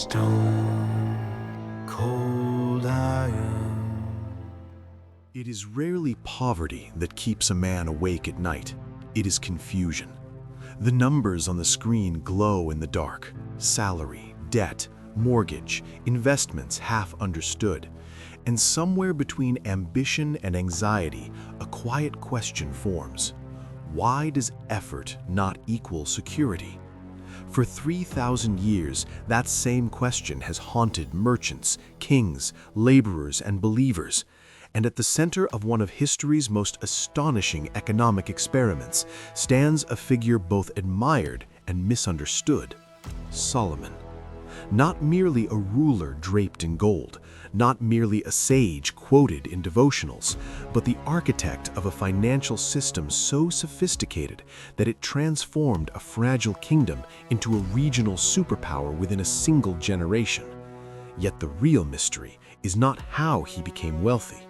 stone cold iron. It is rarely poverty that keeps a man awake at night. It is confusion. The numbers on the screen glow in the dark. Salary, debt, mortgage, investments half understood. And somewhere between ambition and anxiety, a quiet question forms. Why does effort not equal security? For 3,000 years, that same question has haunted merchants, kings, laborers, and believers. And at the center of one of history's most astonishing economic experiments stands a figure both admired and misunderstood: Solomon. Not merely a ruler draped in gold, not merely a sage quoted in devotionals, but the architect of a financial system so sophisticated that it transformed a fragile kingdom into a regional superpower within a single generation. Yet the real mystery is not how he became wealthy.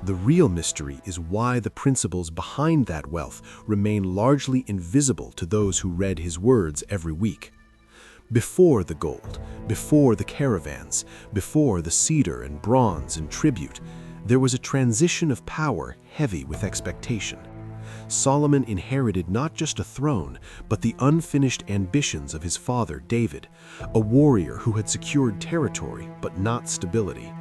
The real mystery is why the principles behind that wealth remain largely invisible to those who read his words every week. Before the gold, before the caravans, before the cedar and bronze and tribute, there was a transition of power heavy with expectation. Solomon inherited not just a throne, but the unfinished ambitions of his father David, a warrior who had secured territory but not stability.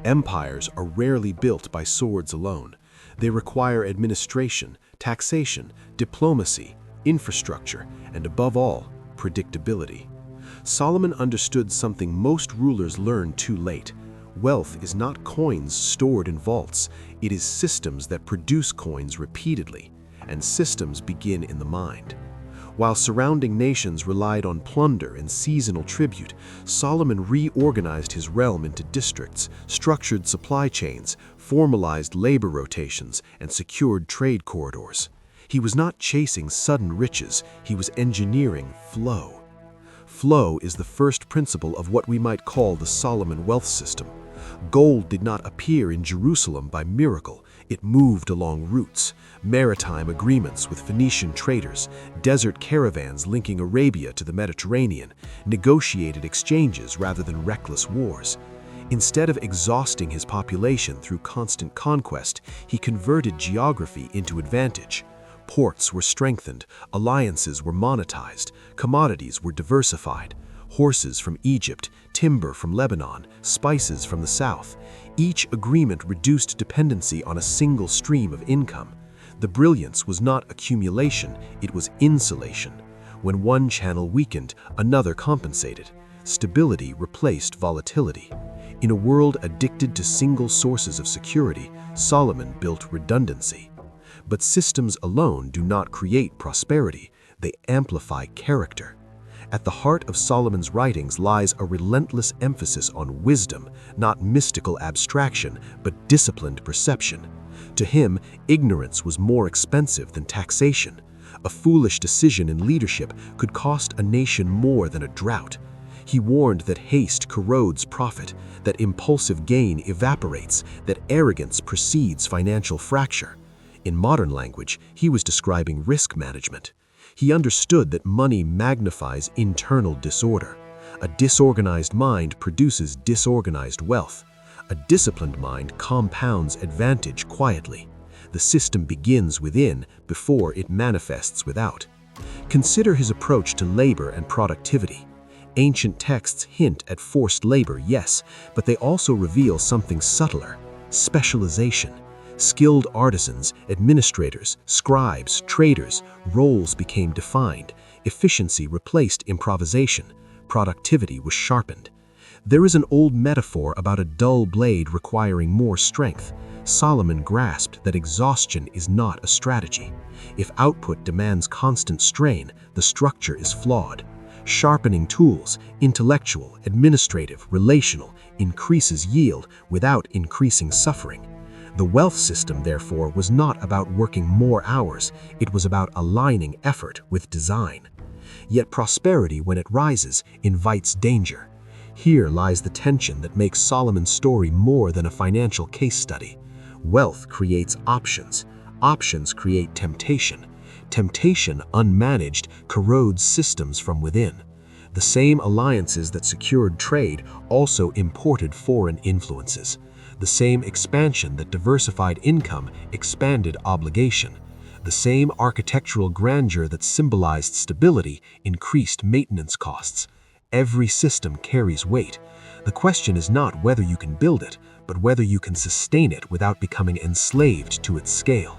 Empires are rarely built by swords alone. They require administration, taxation, diplomacy, infrastructure, and above all, predictability. Solomon understood something most rulers learn too late. Wealth is not coins stored in vaults. It is systems that produce coins repeatedly, and systems begin in the mind. While surrounding nations relied on plunder and seasonal tribute, Solomon reorganized his realm into districts, structured supply chains, formalized labor rotations, and secured trade corridors. He was not chasing sudden riches, he was engineering flow. Flow is the first principle of what we might call the Solomon wealth system. Gold did not appear in Jerusalem by miracle. It moved along routes, maritime agreements with Phoenician traders, desert caravans linking Arabia to the Mediterranean, negotiated exchanges rather than reckless wars. Instead of exhausting his population through constant conquest, he converted geography into advantage. Ports were strengthened, alliances were monetized, commodities were diversified. Horses from Egypt, timber from Lebanon, spices from the south. Each agreement reduced dependency on a single stream of income. The brilliance was not accumulation, it was insulation. When one channel weakened, another compensated. Stability replaced volatility. In a world addicted to single sources of security, Solomon built redundancy. But systems alone do not create prosperity, they amplify character. At the heart of Solomon's writings lies a relentless emphasis on wisdom, not mystical abstraction, but disciplined perception. To him, ignorance was more expensive than taxation. A foolish decision in leadership could cost a nation more than a drought. He warned that haste corrodes profit, that impulsive gain evaporates, that arrogance precedes financial fracture. In modern language, he was describing risk management. He understood that money magnifies internal disorder. A disorganized mind produces disorganized wealth. A disciplined mind compounds advantage quietly. The system begins within before it manifests without. Consider his approach to labor and productivity. Ancient texts hint at forced labor, yes, but they also reveal something subtler: specialization. Skilled artisans, administrators, scribes, traders, roles became defined. Efficiency replaced improvisation. Productivity was sharpened. There is an old metaphor about a dull blade requiring more strength. Solomon grasped that exhaustion is not a strategy. If output demands constant strain, the structure is flawed. Sharpening tools, intellectual, administrative, relational, increases yield without increasing suffering. The wealth system, therefore, was not about working more hours, it was about aligning effort with design. Yet prosperity, when it rises, invites danger. Here lies the tension that makes Solomon's story more than a financial case study. Wealth creates options. Options create temptation. Temptation, unmanaged, corrodes systems from within. The same alliances that secured trade also imported foreign influences. The same expansion that diversified income expanded obligation. The same architectural grandeur that symbolized stability increased maintenance costs. Every system carries weight. The question is not whether you can build it, but whether you can sustain it without becoming enslaved to its scale.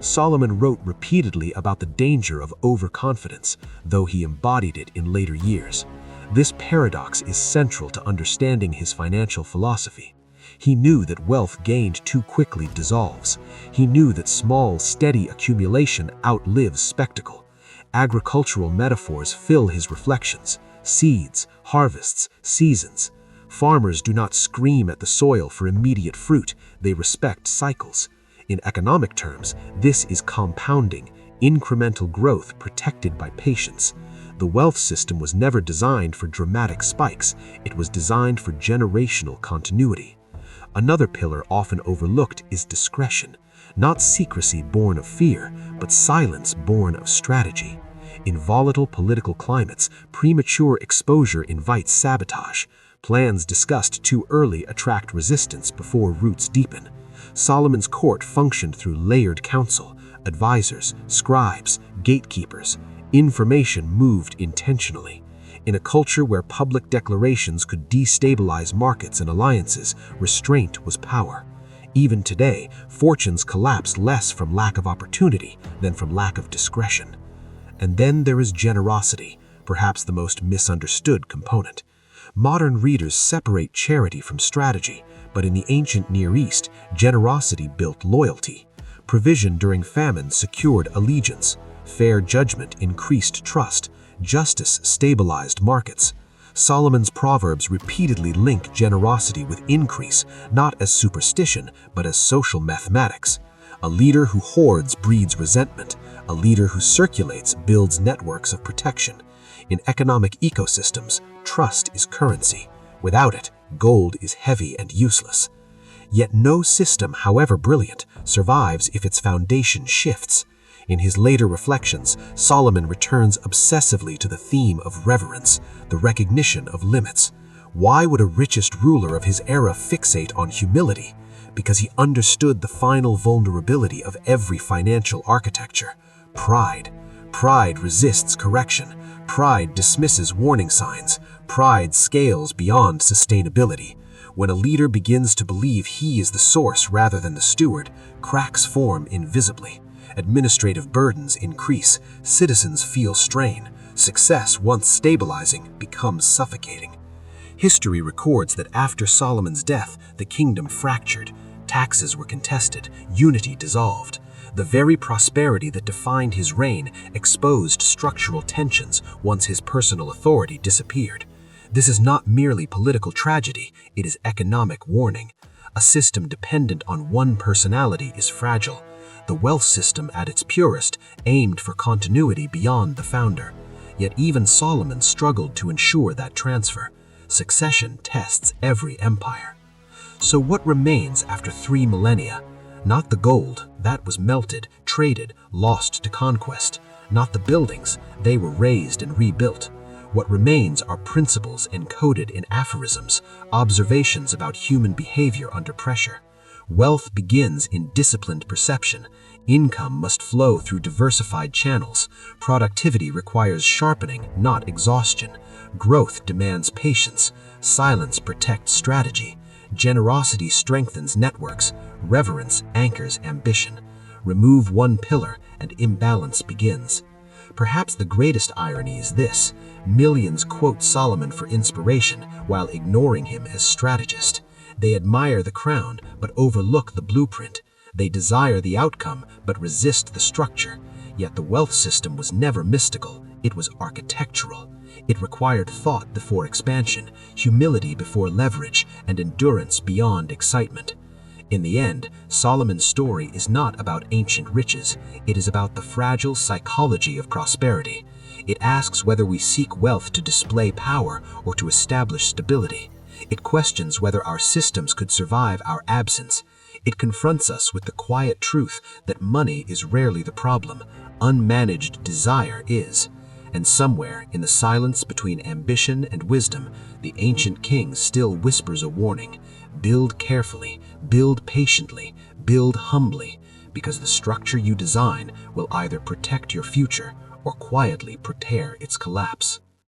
Solomon wrote repeatedly about the danger of overconfidence, though he embodied it in later years. This paradox is central to understanding his financial philosophy. He knew that wealth gained too quickly dissolves. He knew that small, steady accumulation outlives spectacle. Agricultural metaphors fill his reflections: seeds, harvests, seasons. Farmers do not scream at the soil for immediate fruit, they respect cycles. In economic terms, this is compounding, incremental growth protected by patience. The wealth system was never designed for dramatic spikes, it was designed for generational continuity. Another pillar often overlooked is discretion, not secrecy born of fear, but silence born of strategy. In volatile political climates, premature exposure invites sabotage. Plans discussed too early attract resistance before roots deepen. Solomon's court functioned through layered counsel, advisors, scribes, gatekeepers. Information moved intentionally. In a culture where public declarations could destabilize markets and alliances, restraint was power. Even today, fortunes collapse less from lack of opportunity than from lack of discretion. And then there is generosity, perhaps the most misunderstood component. Modern readers separate charity from strategy, but in the ancient Near East, generosity built loyalty. Provision during famine secured allegiance. Fair judgment increased trust. Justice stabilized markets. Solomon's Proverbs repeatedly link generosity with increase, not as superstition, but as social mathematics. A leader who hoards breeds resentment. A leader who circulates builds networks of protection. In economic ecosystems, trust is currency. Without it, gold is heavy and useless. Yet no system, however brilliant, survives if its foundation shifts. In his later reflections, Solomon returns obsessively to the theme of reverence, the recognition of limits. Why would a richest ruler of his era fixate on humility? Because he understood the final vulnerability of every financial architecture: pride. Pride resists correction. Pride dismisses warning signs. Pride scales beyond sustainability. When a leader begins to believe he is the source rather than the steward, cracks form invisibly. Administrative burdens increase. Citizens feel strain. Success, once stabilizing, becomes suffocating. History records that after Solomon's death, the kingdom fractured. Taxes were contested. Unity dissolved. The very prosperity that defined his reign exposed structural tensions once his personal authority disappeared. This is not merely political tragedy, it is economic warning. A system dependent on one personality is fragile. The wealth system at its purest aimed for continuity beyond the founder. Yet even Solomon struggled to ensure that transfer. Succession tests every empire. So what remains after 3 millennia? Not the gold, that was melted, traded, lost to conquest. Not the buildings, they were razed and rebuilt. What remains are principles encoded in aphorisms, observations about human behavior under pressure. Wealth begins in disciplined perception. Income must flow through diversified channels. Productivity requires sharpening, not exhaustion. Growth demands patience. Silence protects strategy. Generosity strengthens networks. Reverence anchors ambition. Remove one pillar and imbalance begins. Perhaps the greatest irony is this: millions quote Solomon for inspiration while ignoring him as strategist. They admire the crown but overlook the blueprint. They desire the outcome but resist the structure. Yet the wealth system was never mystical, it was architectural. It required thought before expansion, humility before leverage, and endurance beyond excitement. In the end, Solomon's story is not about ancient riches, it is about the fragile psychology of prosperity. It asks whether we seek wealth to display power or to establish stability. It questions whether our systems could survive our absence. It confronts us with the quiet truth that money is rarely the problem, unmanaged desire is. And somewhere in the silence between ambition and wisdom, the ancient king still whispers a warning: build carefully, build patiently, build humbly, because the structure you design will either protect your future or quietly prepare its collapse.